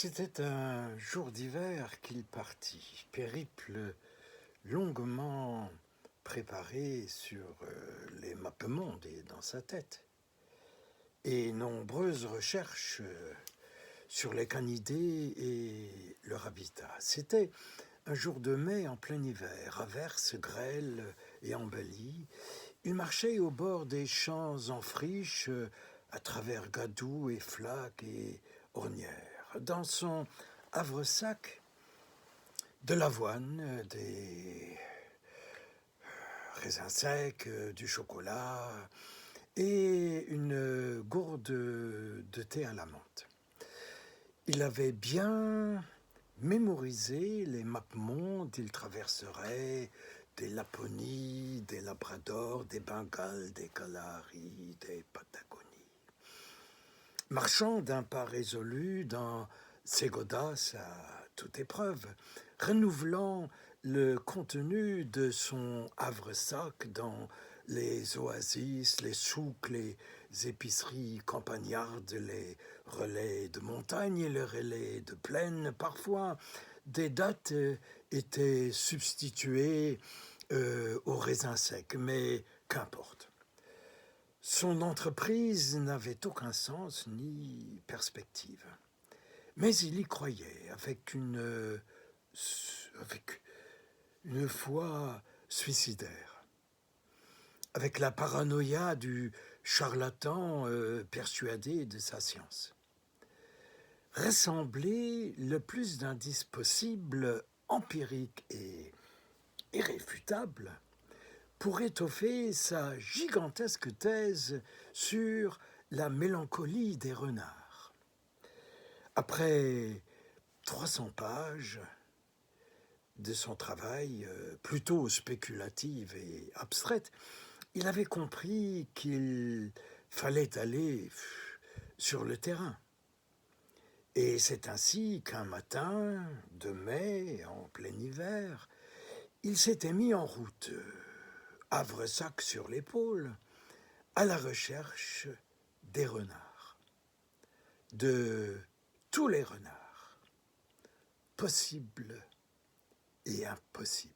C'était un jour d'hiver qu'il partit, périple longuement préparé sur les mappemondes et dans sa tête, et nombreuses recherches sur les canidés et leur habitat. C'était un jour de mai en plein hiver, averse, grêle et embellie. Il marchait au bord des champs en friche, à travers gadous et flaques et ornières. Dans son havresac, de l'avoine, des raisins secs, du chocolat et une gourde de thé à la menthe. Il avait bien mémorisé les mappemondes. Il traverserait des Laponies, des Labradors, des Bengales, des Kalahari, des Patagonies. Marchant d'un pas résolu dans ses godasses à toute épreuve, renouvelant le contenu de son havresac dans les oasis, les souks, les épiceries campagnardes, les relais de montagne et les relais de plaine. Parfois, des dates étaient substituées aux raisins secs, mais qu'importe. Son entreprise n'avait aucun sens ni perspective. Mais il y croyait avec une foi suicidaire, avec la paranoïa du charlatan persuadé de sa science. Rassembler le plus d'indices possibles, empiriques et irréfutables, pour étoffer sa gigantesque thèse sur la mélancolie des renards. Après 300 pages de son travail, plutôt spéculative et abstraite, il avait compris qu'il fallait aller sur le terrain. Et c'est ainsi qu'un matin de mai, en plein hiver, il s'était mis en route, havresac sur l'épaule, à la recherche des renards, de tous les renards, possibles et impossibles.